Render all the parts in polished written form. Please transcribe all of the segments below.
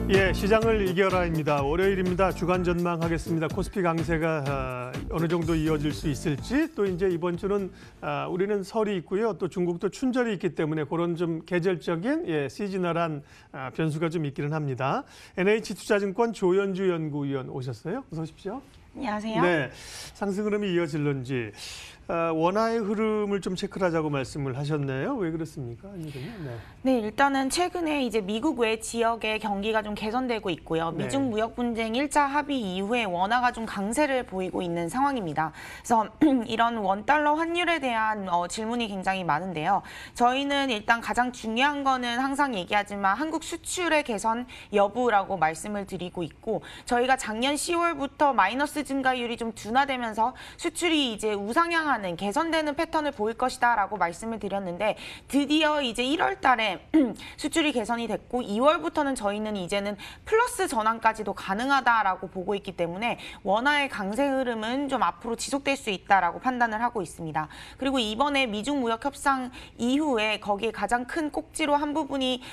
예, 시장을 이겨라입니다. 월요일입니다. 주간 전망하겠습니다. 코스피 강세가 어느 정도 이어질 수 있을지, 또 이제 이번 주는 우리는 설이 있고요. 또 중국도 춘절이 있기 때문에 그런 좀 계절적인 시즈널한 변수가 좀 있기는 합니다. NH투자증권 조연주 연구위원 오셨어요. 어서 오십시오. 안녕하세요. 네, 상승 흐름이 이어질런지 원화의 흐름을 좀 체크를 하자고 말씀을 하셨네요. 왜 그렇습니까? 네, 일단은 최근에 이제 미국 외 지역의 경기가 좀 개선되고 있고요. 네. 미중 무역 분쟁 1차 합의 이후에 원화가 좀 강세를 보이고 있는 상황입니다. 그래서 이런 원달러 환율에 대한 질문이 굉장히 많은데요. 저희는 일단 가장 중요한 거는 항상 얘기하지만 한국 수출의 개선 여부라고 말씀을 드리고 있고, 저희가 작년 10월부터 마이너스 증가율이 좀 둔화되면서 수출이 이제 우상향하는 개선되는 패턴을 보일 것이다라고 말씀을 드렸는데, 드디어 이제 1월 달에 수출이 개선이 됐고 2월부터는 저희는 이제는 플러스 전환까지도 가능하다라고 보고 있기 때문에 원화의 강세 흐름은 좀 앞으로 지속될 수 있다라고 판단을 하고 있습니다. 그리고 이번에 미중 무역 협상 이후에 거기에 가장 큰 꼭지로 한 부분이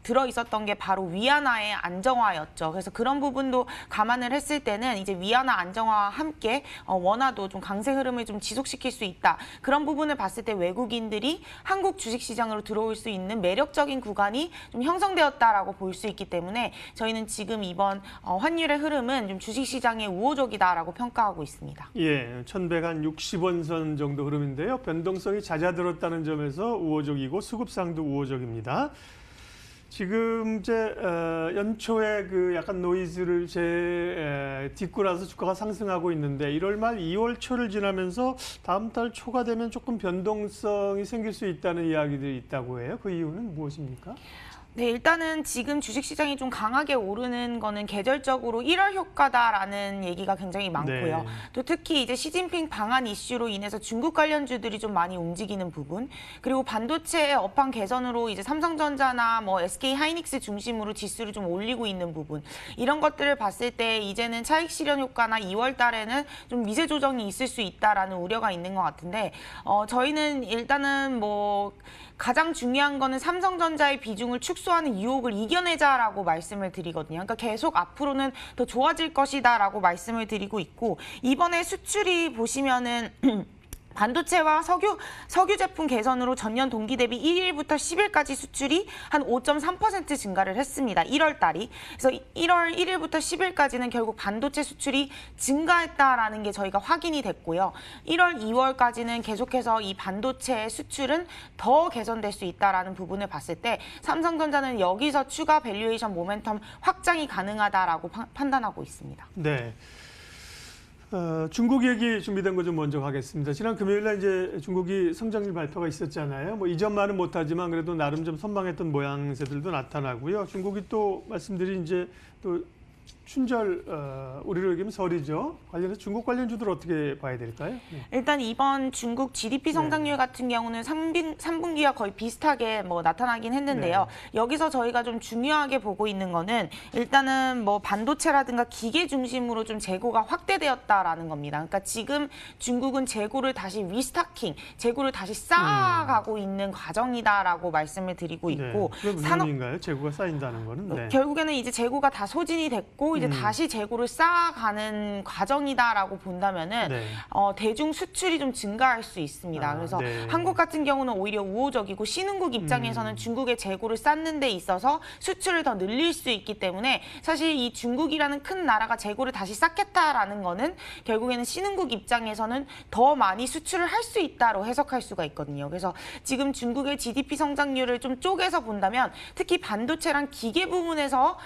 들어 있었던 게 바로 위안화의 안정화였죠. 그래서 그런 부분도 감안을 했을 때는 이제 위안화 안정화와 함께 원화도 좀 강세 흐름을 좀 지속시킬 수 있다. 그런 부분을 봤을 때 외국인들이 한국 주식시장으로 들어올 수 있는 매력적인 구간이 좀 형성되었다라고 볼 수 있기 때문에 저희는 지금 이번 환율의 흐름은 좀 주식시장에 우호적이다라고 평가하고 있습니다. 예, 1160원 선 정도 흐름인데요. 변동성이 잦아들었다는 점에서 우호적이고 수급상도 우호적입니다. 지금 이제 연초에 그 약간 노이즈를 딛고 나서 주가가 상승하고 있는데 1월 말 2월 초를 지나면서 다음 달 초가 되면 조금 변동성이 생길 수 있다는 이야기들이 있다고 해요. 그 이유는 무엇입니까? 네, 일단은 지금 주식시장이 좀 강하게 오르는 거는 계절적으로 1월 효과다라는 얘기가 굉장히 많고요. 네. 또 특히 이제 시진핑 방한 이슈로 인해서 중국 관련주들이 좀 많이 움직이는 부분, 그리고 반도체 업황 개선으로 이제 삼성전자나 뭐 SK 하이닉스 중심으로 지수를 좀 올리고 있는 부분, 이런 것들을 봤을 때 이제는 차익 실현 효과나 2월 달에는 좀 미세 조정이 있을 수 있다라는 우려가 있는 것 같은데, 저희는 일단은 뭐 가장 중요한 거는 삼성전자의 비중을 축소하는 유혹을 이겨내자라고 말씀을 드리거든요. 그러니까 계속 앞으로는 더 좋아질 것이다라고 말씀을 드리고 있고, 이번에 수출이 보시면은 반도체와 석유 제품 개선으로 전년 동기 대비 1일부터 10일까지 수출이 한 5.3% 증가를 했습니다. 1월 달이. 그래서 1월 1일부터 10일까지는 결국 반도체 수출이 증가했다라는 게 저희가 확인이 됐고요. 1월, 2월까지는 계속해서 이 반도체 수출은 더 개선될 수 있다라는 부분을 봤을 때 삼성전자는 여기서 추가 밸류에이션 모멘텀 확장이 가능하다라고 판단하고 있습니다. 네. 중국 얘기 준비된 거 좀 먼저 가겠습니다. 지난 금요일날 이제 중국이 성장률 발표가 있었잖아요. 뭐 이전만은 못하지만 그래도 나름 좀 선방했던 모양새들도 나타나고요. 중국이 또 말씀드린 이제 또 춘절, 우리로 얘기하면 설이죠. 관련해서 중국 관련주들 어떻게 봐야 될까요? 네. 일단 이번 중국 GDP 성장률 같은 경우는 3분기와 거의 비슷하게 뭐 나타나긴 했는데요. 네. 여기서 저희가 좀 중요하게 보고 있는 거는 일단은 뭐 반도체라든가 기계 중심으로 좀 재고가 확대되었다라는 겁니다. 그러니까 지금 중국은 재고를 다시 리스타킹, 재고를 다시 쌓아가고 있는 과정이다라고 말씀을 드리고 있고. 네. 그게 무슨 의미인가요? 재고가 쌓인다는 거는? 네. 결국에는 이제 재고가 다 소진이 됐고 이제 다시 재고를 쌓아가는 과정이다라고 본다면은 네. 대중 수출이 좀 증가할 수 있습니다. 그래서 네. 한국 같은 경우는 오히려 우호적이고 신흥국 입장에서는 중국의 재고를 쌓는 데 있어서 수출을 더 늘릴 수 있기 때문에 사실 이 중국이라는 큰 나라가 재고를 다시 쌓겠다라는 거는 결국에는 신흥국 입장에서는 더 많이 수출을 할 수 있다로 해석할 수가 있거든요. 그래서 지금 중국의 GDP 성장률을 좀 쪼개서 본다면 특히 반도체랑 기계 부분에서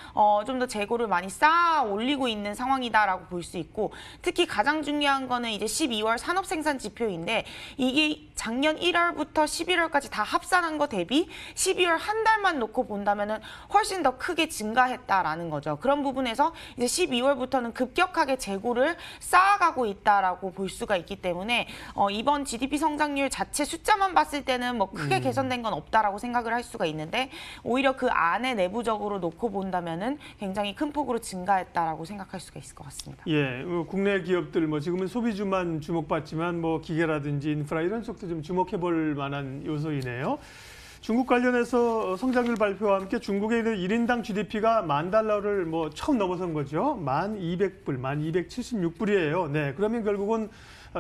좀 더 재고를 많이 쌓아 올리고 있는 상황이다라고 볼 수 있고, 특히 가장 중요한 거는 이제 12월 산업생산 지표인데 이게 작년 1월부터 11월까지 다 합산한 거 대비 12월 한 달만 놓고 본다면은 훨씬 더 크게 증가했다라는 거죠. 그런 부분에서 이제 12월부터는 급격하게 재고를 쌓아가고 있다라고 볼 수가 있기 때문에 이번 GDP 성장률 자체 숫자만 봤을 때는 뭐 크게 개선된 건 없다라고 생각을 할 수가 있는데 오히려 그 안에 내부적으로 놓고 본다면은 굉장히 큰 폭으로 증가 증가했다라고 생각할 수가 있을 것 같습니다. 예, 국내 기업들 뭐 지금은 소비주만 주목받지만 뭐 기계라든지 인프라 이런 쪽도 좀 주목해볼 만한 요소이네요. 중국 관련해서 성장률 발표와 함께 중국의 1인당 GDP가 $10,000를 뭐 처음 넘어선 거죠. 1,200불, 1,276불이에요. 네, 그러면 결국은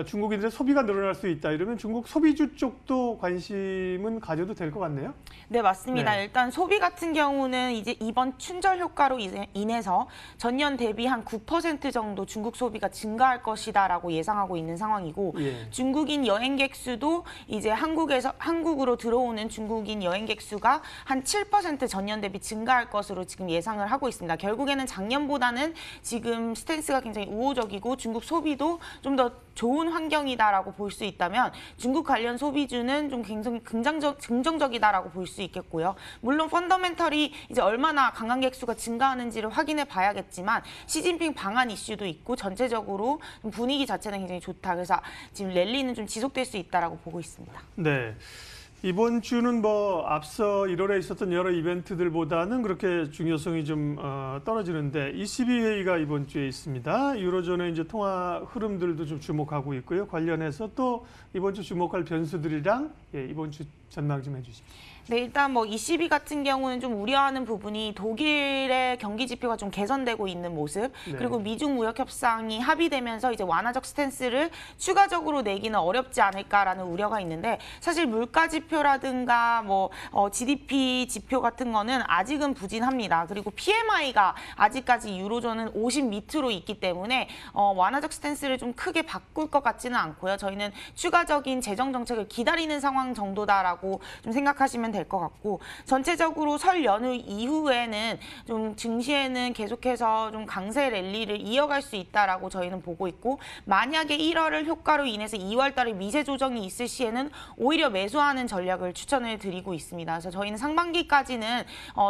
중국인들의 소비가 늘어날 수 있다. 이러면 중국 소비주 쪽도 관심은 가져도 될 것 같네요. 네, 맞습니다. 네. 일단 소비 같은 경우는 이제 이번 춘절 효과로 인해서 전년 대비 한 9% 정도 중국 소비가 증가할 것이다라고 예상하고 있는 상황이고 예. 중국인 여행객 수도 이제 한국으로 들어오는 중국인 여행객 수가 한 7% 전년 대비 증가할 것으로 지금 예상을 하고 있습니다. 결국에는 작년보다는 지금 스탠스가 굉장히 우호적이고 중국 소비도 좀 더 좋은 환경이다라고 볼 수 있다면 중국 관련 소비주는 좀 굉장히 긍정적이다라고 볼 수 있겠고요. 물론 펀더멘털이 이제 얼마나 관광객 수가 증가하는지를 확인해 봐야겠지만 시진핑 방한 이슈도 있고 전체적으로 분위기 자체는 굉장히 좋다. 그래서 지금 랠리는 좀 지속될 수 있다라고 보고 있습니다. 네. 이번 주는 뭐 앞서 1월에 있었던 여러 이벤트들보다는 그렇게 중요성이 좀 떨어지는데 ECB 회의가 이번 주에 있습니다. 유로존의 이제 통화 흐름들도 좀 주목하고 있고요. 관련해서 또 이번 주 주목할 변수들이랑 이번 주 전망 좀 해주십시오. 네, 일단 뭐 ECB 같은 경우는 좀 우려하는 부분이 독일의 경기 지표가 좀 개선되고 있는 모습, 네. 그리고 미중 무역 협상이 합의되면서 이제 완화적 스탠스를 추가적으로 내기는 어렵지 않을까라는 우려가 있는데 사실 물가 지표라든가 뭐 GDP 지표 같은 거는 아직은 부진합니다. 그리고 PMI가 아직까지 유로존은 50 밑으로 있기 때문에 완화적 스탠스를 좀 크게 바꿀 것 같지는 않고요. 저희는 추가적인 재정 정책을 기다리는 상황 정도다라고 좀 생각하시면 될 것 같고 전체적으로 설 연휴 이후에는 좀 증시에는 계속해서 좀 강세 랠리를 이어갈 수 있다라고 저희는 보고 있고 만약에 1월을 효과로 인해서 2월 달에 미세 조정이 있을 시에는 오히려 매수하는 전략을 추천을 드리고 있습니다. 그래서 저희는 상반기까지는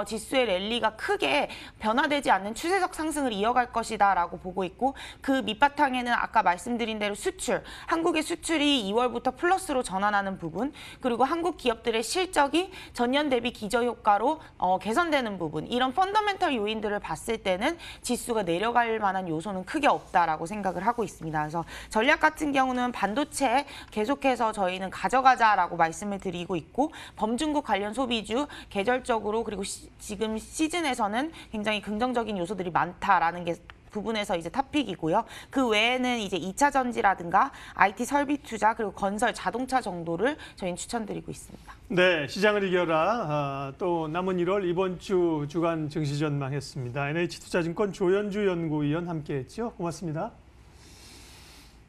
지수의 랠리가 크게 변화되지 않는 추세적 상승을 이어갈 것이다라고 보고 있고 그 밑바탕에는 아까 말씀드린 대로 수출, 한국의 수출이 2월부터 플러스로 전환하는 부분 그리고 한국 기업들의 실적이 전년 대비 기저효과로 개선되는 부분 이런 펀더멘털 요인들을 봤을 때는 지수가 내려갈 만한 요소는 크게 없다라고 생각을 하고 있습니다. 그래서 전략 같은 경우는 반도체 계속해서 저희는 가져가자라고 말씀을 드리고 있고 범중국 관련 소비주 계절적으로 그리고 지금 시즌에서는 굉장히 긍정적인 요소들이 많다라는 게 부분에서 이제 탑픽이고요. 그 외에는 이제 2차 전지라든가 IT 설비 투자 그리고 건설 자동차 정도를 저희는 추천드리고 있습니다. 네, 시장을 이겨라. 또 남은 1월 이번 주 주간 증시 전망했습니다. NH투자증권 조현주 연구위원 함께했죠. 고맙습니다.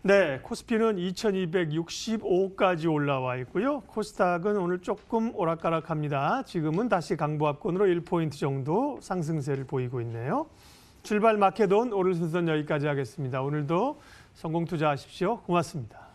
네, 코스피는 2265까지 올라와 있고요. 코스닥은 오늘 조금 오락가락합니다. 지금은 다시 강보합권으로 1포인트 정도 상승세를 보이고 있네요. 출발 마켓온 오늘 순서는 여기까지 하겠습니다. 오늘도 성공 투자하십시오. 고맙습니다.